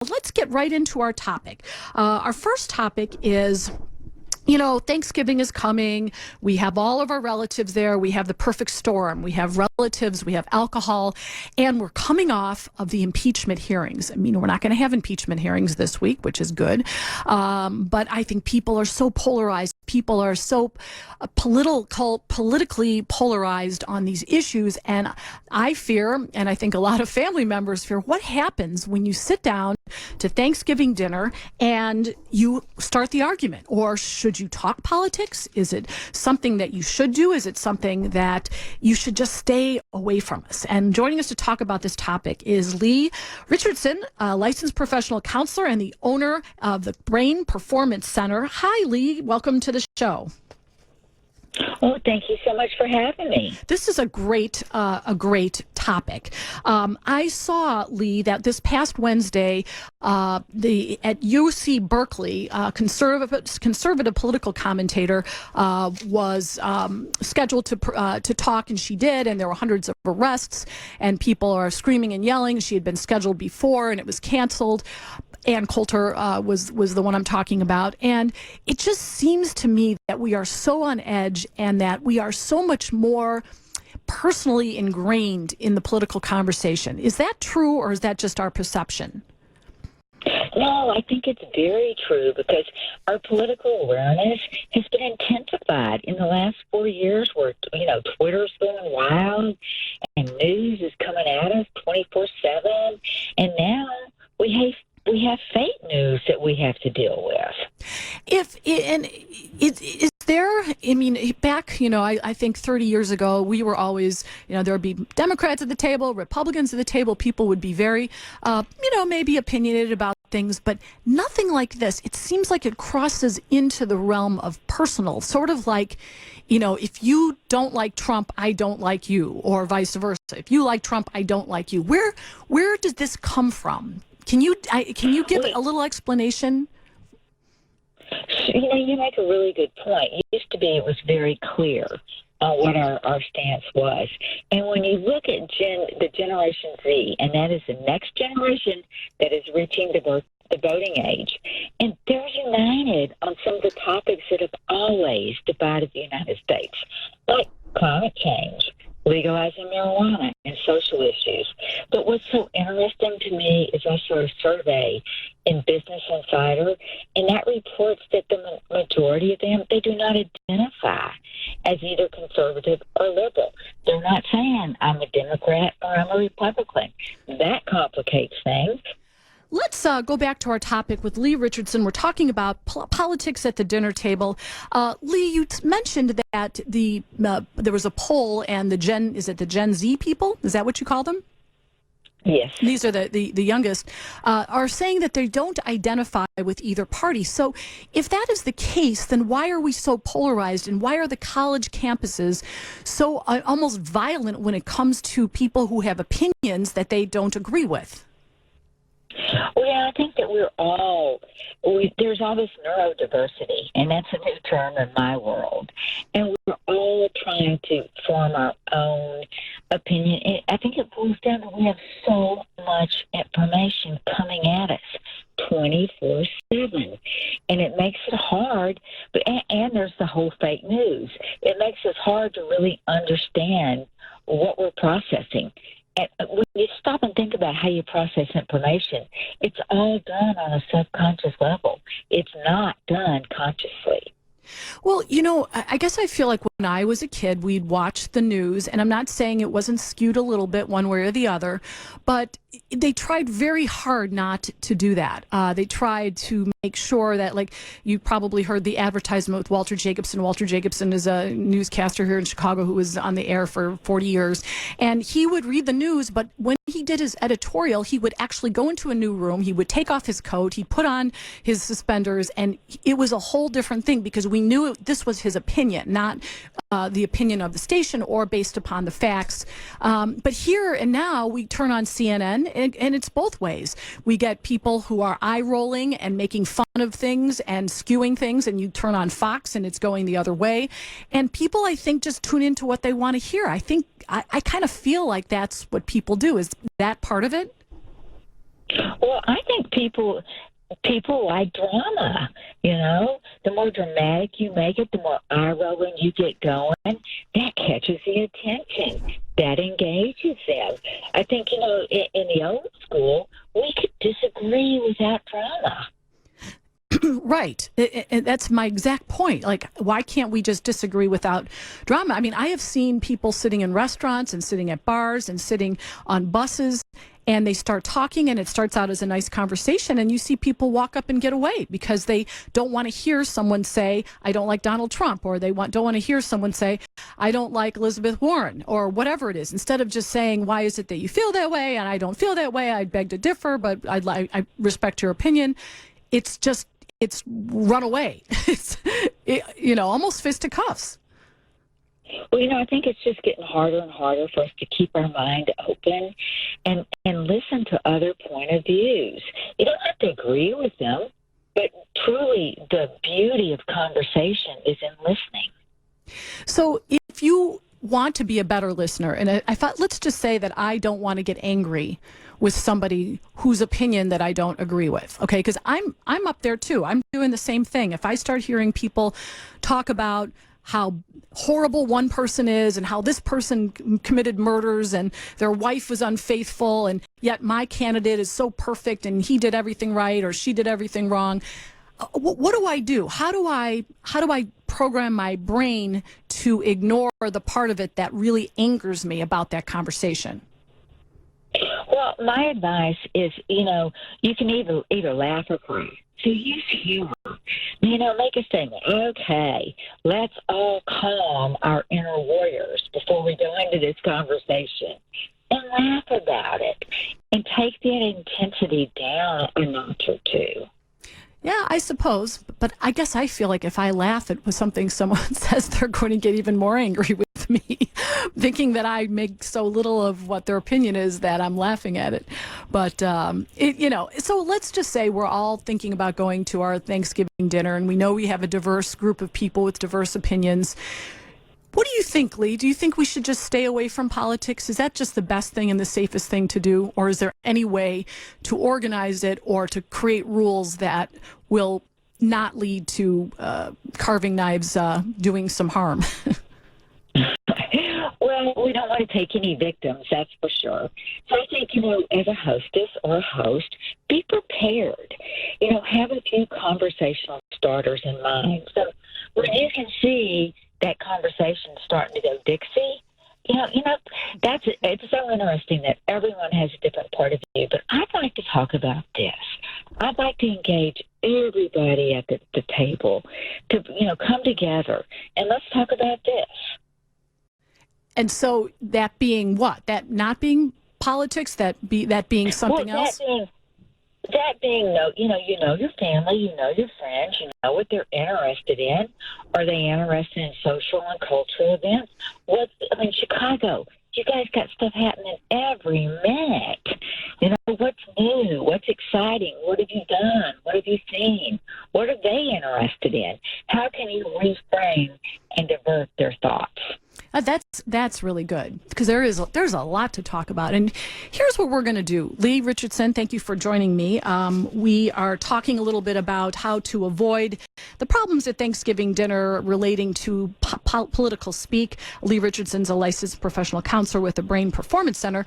Let's get right into our topic. Our first topic is, Thanksgiving is coming. We have all of our relatives there. We have the perfect storm. We have relatives, we have alcohol, and we're coming off of the impeachment hearings. I mean, we're not going to have impeachment hearings this week, which is good. But I think people are so polarized. People are so politically polarized on these issues. And I fear, and I think a lot of family members fear, what happens when you sit down to Thanksgiving dinner and you start the argument? Or should you talk politics? Is it something that you should do? Is it something that you should just stay away from us? And joining us to talk about this topic is Lee Richardson, a licensed professional counselor and the owner of the Brain Performance Center. Hi, Lee. Welcome to the show. Oh, thank you so much for having me. This is a great topic. I saw, Lee, that this past Wednesday, at UC Berkeley, conservative political commentator was scheduled to talk, and she did, and there were hundreds of arrests, and people are screaming and yelling. She had been scheduled before, and it was canceled. Ann Coulter was the one I'm talking about. And it just seems to me that we are so on edge and that we are so much more personally ingrained in the political conversation. Is that true, or is that just our perception? No, I think it's very true, because our political awareness has been intensified in the last 4 years, where, Twitter's going wild and news is coming at us 24/7. And now we have fake news that we have to deal with. Is there, back, I think 30 years ago, we were always, there would be Democrats at the table, Republicans at the table. People would be very, maybe opinionated about things, but nothing like this. It seems like it crosses into the realm of personal, sort of like, if you don't like Trump, I don't like you, or vice versa. If you like Trump, I don't like you. Where does this come from? Can you give a little explanation? You make a really good point. It used to be it was very clear what our stance was. And when you look at the Generation Z, and that is the next generation that is reaching the voting age, and they're united on some of the topics that have always divided the United States, like climate change, legalizing marijuana, and social issues. But what's so interesting to me is I saw a survey in Business Insider, and that reports that the majority of them, they do not identify as either conservative or liberal. They're not saying I'm a Democrat or I'm a Republican. That complicates things. Let's go back to our topic with Lee Richardson. We're talking about politics at the dinner table. Lee, you mentioned that there was a poll, and the Gen Z people? Is that what you call them? Yes. These are the youngest, are saying that they don't identify with either party. So if that is the case, then why are we so polarized, and why are the college campuses so almost violent when it comes to people who have opinions that they don't agree with? Well, I think that there's all this neurodiversity, and that's a new term in my world. And we're all trying to form our own opinion. And I think it boils down to we have so much information coming at us 24/7. And it makes it hard, and there's the whole fake news. It makes it hard to really understand what we're processing. And when you stop and think about how you process information, it's all done on a subconscious level. It's not done consciously. Well, I guess I feel like when I was a kid, we'd watch the news, and I'm not saying it wasn't skewed a little bit one way or the other, but they tried very hard not to do that. They tried to make sure that, like, you probably heard the advertisement with Walter Jacobson. Walter Jacobson is a newscaster here in Chicago who was on the air for 40 years, and he would read the news, but when he did his editorial, he would actually go into a new room, he would take off his coat, he'd put on his suspenders, and it was a whole different thing, because we knew this was his opinion, not the opinion of the station or based upon the facts. But here and now we turn on CNN, and it's both ways. We get people who are eye-rolling and making fun of things and skewing things, and you turn on Fox and it's going the other way. And people, I think, just tune into what they want to hear. I kind of feel like that's what people do. Is that part of it? Well, I think people like drama. You know, the more dramatic you make it, the more eye rolling you get going. That catches the attention. That engages them. I think in the old school, we could disagree without drama. Right. And that's my exact point. Like, why can't we just disagree without drama? I mean, I have seen people sitting in restaurants and sitting at bars and sitting on buses, and they start talking, and it starts out as a nice conversation, and you see people walk up and get away because they don't want to hear someone say, I don't like Donald Trump, or don't want to hear someone say, I don't like Elizabeth Warren, or whatever it is. Instead of just saying, why is it that you feel that way, and I don't feel that way, I beg to differ, but I respect your opinion. It's run away. Almost fisticuffs. Well, I think it's just getting harder and harder for us to keep our mind open and listen to other point of views. You don't have to agree with them, but truly the beauty of conversation is in listening. So if you want to be a better listener, and I thought, let's just say that I don't want to get angry with somebody whose opinion that I don't agree with, okay? Because I'm up there too. I'm doing the same thing. If I start hearing people talk about how horrible one person is and how this person committed murders and their wife was unfaithful, and yet my candidate is so perfect and he did everything right or she did everything wrong, what do I do? How do I program my brain to ignore the part of it that really angers me about that conversation? Well, my advice is, you can either laugh or cry. So use humor. Make a statement. Okay, let's all calm our inner warriors before we go into this conversation and laugh about it and take that intensity down a notch or two. Yeah, I suppose. But I guess I feel like if I laugh at something someone says, they're going to get even more angry with me, thinking that I make so little of what their opinion is that I'm laughing at it. But, so let's just say we're all thinking about going to our Thanksgiving dinner, and we know we have a diverse group of people with diverse opinions. What do you think, Lee? Do you think we should just stay away from politics? Is that just the best thing and the safest thing to do? Or is there any way to organize it or to create rules that will not lead to carving knives doing some harm? Well, we don't want to take any victims, that's for sure. So I think, as a hostess or a host, be prepared. Have a few conversational starters in mind. So when you can see that conversation starting to go Dixie, it's so interesting that everyone has a different point of view. But I'd like to talk about this. I'd like to engage everybody at the table to, come together and let's talk about this. And so that being what? That not being politics? That being something else? That being, your family, your friends, what they're interested in. Are they interested in social and cultural events? Chicago, you guys got stuff happening every minute. What's new? What's exciting? What have you done? What have you seen? What are they interested in? How can you reframe and divert their thoughts? That's really good because there's a lot to talk about. And here's what we're going to do. Lee Richardson, thank you for joining me. We are talking a little bit about how to avoid the problems at Thanksgiving dinner relating to political speak. Lee Richardson's a licensed professional counselor with the Brain Performance Center.